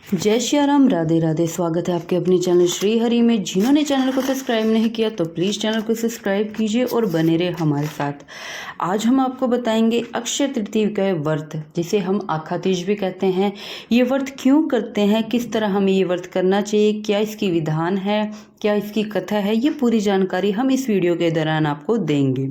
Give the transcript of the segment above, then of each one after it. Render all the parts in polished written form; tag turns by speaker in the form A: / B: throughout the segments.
A: जय श्री राम, राधे राधे। स्वागत है आपके अपने चैनल श्री हरि में। जिन्होंने चैनल को सब्सक्राइब नहीं किया तो प्लीज़ चैनल को सब्सक्राइब कीजिए और बने रहे हमारे साथ। आज हम आपको बताएंगे अक्षय तृतीया का व्रत, जिसे हम आखा तीज भी कहते हैं। ये व्रत क्यों करते हैं, किस तरह हमें ये व्रत करना चाहिए, क्या इसकी विधान है, क्या इसकी कथा है, ये पूरी जानकारी हम इस वीडियो के दौरान आपको देंगे।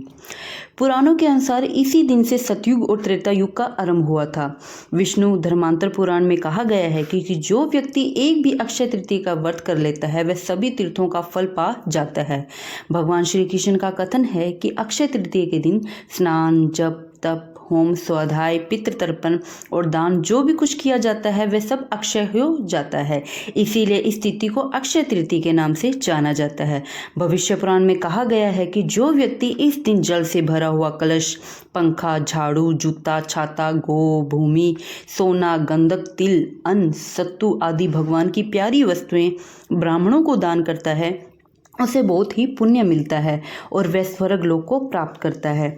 A: पुराणों के अनुसार इसी दिन से सतयुग और त्रेता युग का आरंभ हुआ था। विष्णु धर्मांतर पुराण में कहा गया है कि जो व्यक्ति एक भी अक्षय तृतीया का व्रत कर लेता है वह सभी तीर्थों का फल पा जाता है। भगवान श्री कृष्ण का कथन है कि अक्षय तृतीया के दिन स्नान, जप, तप, होम, स्वाध्याय, पितृ तर्पण और दान जो भी कुछ किया जाता है वह सब अक्षय हो जाता है। इसीलिए इस तिथि को अक्षय तृतीया के नाम से जाना जाता है। भविष्य पुराण में कहा गया है कि जो व्यक्ति इस दिन जल से भरा हुआ कलश, पंखा, झाड़ू, जूता, छाता, गो, भूमि, सोना, गंधक, तिल, अन्न, सत्तू आदि भगवान की प्यारी वस्तुएं ब्राह्मणों को दान करता है, उसे बहुत ही पुण्य मिलता है और वह स्वर्ग लोक को प्राप्त करता है।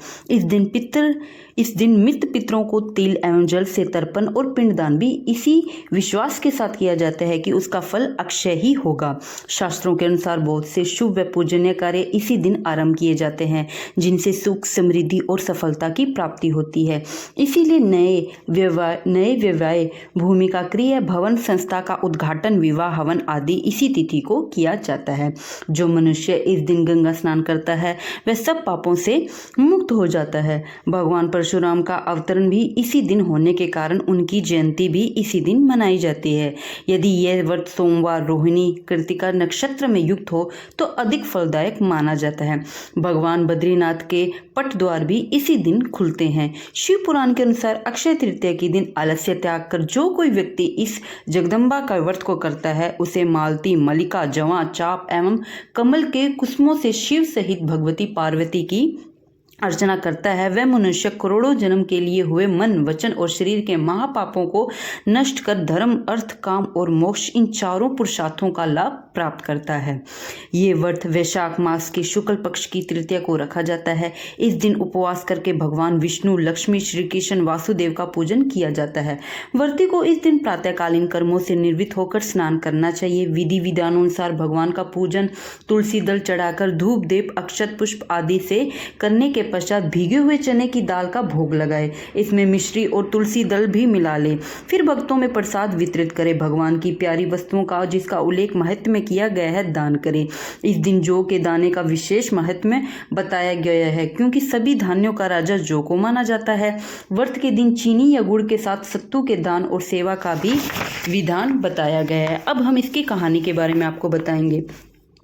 A: इस दिन मृत पितरों को तिल एवं जल से तर्पण और पिंडदान भी इसी विश्वास के साथ किया जाता है कि उसका फल अक्षय ही होगा। शास्त्रों के अनुसार बहुत से शुभ व पूजनीय कार्य इसी दिन आरंभ किए जाते हैं, जिनसे सुख, समृद्धि और सफलता की प्राप्ति होती है। इसीलिए नए व्यवसाय, भूमि का क्रिया, भवन, संस्था का उद्घाटन, विवाह, हवन आदि इसी तिथि को किया जाता है। जो मनुष्य इस दिन गंगा स्नान करता है वह सब पापों से मुक्त हो जाता है। भगवान परशुराम का अवतरण भी इसी दिन होने के कारण उनकी जयंती भी इसी दिन मनाई जाती है। यदि यह व्रत सोमवार, रोहिणी, कृतिका नक्षत्र में युक्त हो तो अधिक फलदायक माना जाता है। भगवान बद्रीनाथ के पट द्वार भी इसी दिन खुलते हैं। शिव पुराण के अनुसार अक्षय तृतीया के दिन आलस्य त्याग कर जो कोई व्यक्ति इस जगदम्बा का व्रत को करता है उसे मालती, मलिका, जवां, चाप एवं कमल के कुसुमों से शिव सहित भगवती पार्वती की अर्चना करता है, वह मनुष्य करोड़ों जन्म के लिए हुए मन, वचन और शरीर के महापापों को नष्ट कर धर्म, अर्थ, काम और मोक्ष इन चारों पुरुषार्थों का लाभ प्राप्त करता है। ये व्रत वैशाख मास के शुक्ल पक्ष की तृतीया को रखा जाता है। इस दिन उपवास करके भगवान विष्णु, लक्ष्मी, श्री कृष्ण, वासुदेव का पूजन किया जाता है। व्रती को इस दिन प्रातःकालीन कर्मों से निर्वृत्त होकर स्नान करना चाहिए। विधि विधानानुसार भगवान का पूजन तुलसी दल चढ़ाकर, धूप, दीप, अक्षत, पुष्प आदि से करने के पश्चात भीगे हुए चने की दाल का भोग लगाए। इसमें मिश्री और तुलसी दल भी मिला ले। फिर भक्तों में प्रसाद वितरित करे। भगवान की प्यारी वस्तुओं का जिसका उल्लेख महत्व में किया गया है दान करे। इस दिन जौ के दाने का विशेष महत्व में बताया गया है, क्योंकि सभी धान्यों का राजा जौ को माना जाता है। व्रत के दिन चीनी या गुड़ के साथ सत्तू के दान और सेवा का भी विधान बताया गया है। अब हम इसकी कहानी के बारे में आपको बताएंगे।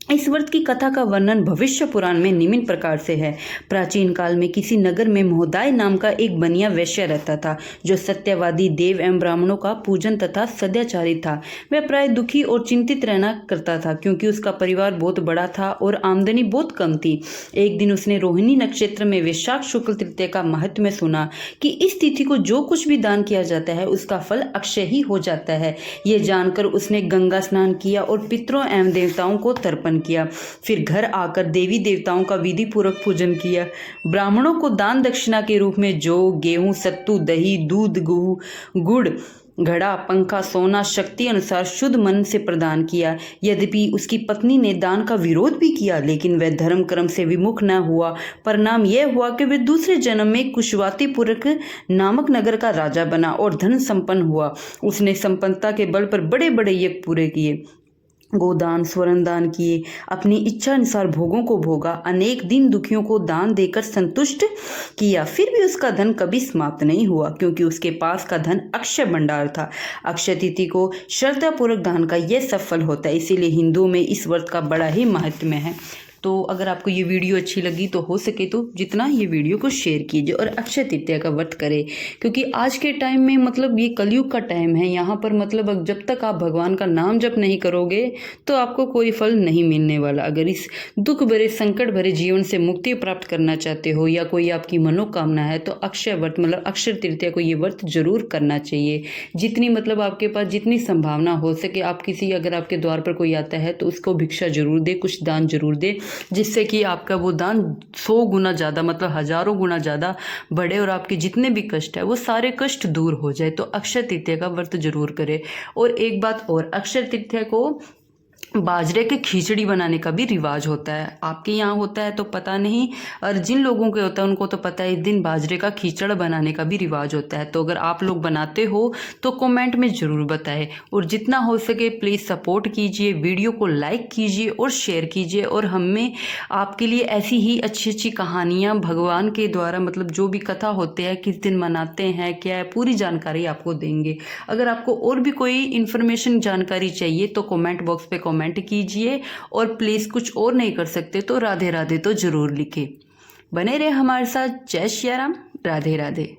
A: इस व्रत की कथा का वर्णन भविष्य पुराण में निम्न प्रकार से है। प्राचीन काल में किसी नगर में मोहदाय नाम का एक बनिया वैश्य रहता था, जो सत्यवादी, देव एवं ब्राह्मणों का पूजन तथा सदाचारी था। वह प्राय दुखी और चिंतित रहना करता था, क्योंकि उसका परिवार बहुत बड़ा था और आमदनी बहुत कम थी। एक दिन उसने रोहिणी नक्षत्र में वैशाख शुक्ल तृतीया का महत्व में सुना कि इस तिथि को जो कुछ भी दान किया जाता है उसका फल अक्षय ही हो जाता है। ये जानकर उसने गंगा स्नान किया और पितरों एवं देवताओं को तर्पण किया। फिर घर आकर देवी देवताओं का विधि पूर्वक पूजन किया। ब्राह्मणों को दान दक्षिणा के रूप में जौ, गेहूं, सत्तू, दही, दूध, गुड़, घड़ा, पंखा, सोना शक्ति अनुसार शुद्ध मन से प्रदान किया। यद्यपि उसकी पत्नी ने दान का विरोध भी किया, लेकिन वह धर्म कर्म से विमुख न हुआ। परिणाम यह हुआ कि वह दूसरे जन्म में कुशवातीपुरक नामक नगर का राजा बना और धन संपन्न हुआ। उसने संपन्नता के बल पर बड़े बड़े यज्ञ पूरे किए, गोदान, स्वर्ण दान किए, अपनी इच्छा अनुसार भोगों को भोगा, अनेक दिन दुखियों को दान देकर संतुष्ट किया। फिर भी उसका धन कभी समाप्त नहीं हुआ, क्योंकि उसके पास का धन अक्षय भंडार था। अक्षय तिथि को श्रद्धापूर्वक दान का यह सफल होता है, इसीलिए हिंदुओं में इस व्रत का बड़ा ही महत्व है। तो अगर आपको ये वीडियो अच्छी लगी तो हो सके तो जितना ये वीडियो को शेयर कीजिए और अक्षय तृतीया का व्रत करें, क्योंकि आज के टाइम में मतलब ये कलयुग का टाइम है। यहाँ पर मतलब जब तक आप भगवान का नाम जप नहीं करोगे तो आपको कोई फल नहीं मिलने वाला। अगर इस दुख भरे, संकट भरे जीवन से मुक्ति प्राप्त करना चाहते हो या कोई आपकी मनोकामना है तो अक्षय व्रत मतलब अक्षय तृतीया को ये व्रत जरूर करना चाहिए। जितनी मतलब आपके पास जितनी संभावना हो सके, आप किसी अगर आपके द्वार पर कोई आता है तो उसको भिक्षा जरूर दे, कुछ दान जरूर दे। जिससे कि आपका वो दान 100 गुना ज़्यादा मतलब हज़ारों गुना ज़्यादा बढ़े और आपके जितने भी कष्ट है वो सारे कष्ट दूर हो जाए। तो अक्षय तृतीया का व्रत जरूर करें। और एक बात और, अक्षय तृतीया को बाजरे के खिचड़ी बनाने का भी रिवाज होता है। आपके यहाँ होता है तो पता नहीं, और जिन लोगों के होता है उनको तो पता है इस दिन बाजरे का खिचड़ा बनाने का भी रिवाज होता है। तो अगर आप लोग बनाते हो तो कमेंट में ज़रूर बताएं, और जितना हो सके प्लीज़ सपोर्ट कीजिए, वीडियो को लाइक कीजिए और शेयर कीजिए। और हमें आपके लिए ऐसी ही अच्छी अच्छी कहानियाँ भगवान के द्वारा मतलब जो भी कथा होते हैं, किस दिन मनाते हैं, क्या है, पूरी जानकारी आपको देंगे। अगर आपको और भी कोई इन्फॉर्मेशन जानकारी चाहिए तो कमेंट बॉक्स पे कमेंट कीजिए, और प्लीज़ कुछ और नहीं कर सकते तो राधे राधे तो ज़रूर लिखें। बने रहे हमारे साथ। जय श्री राम, राधे राधे।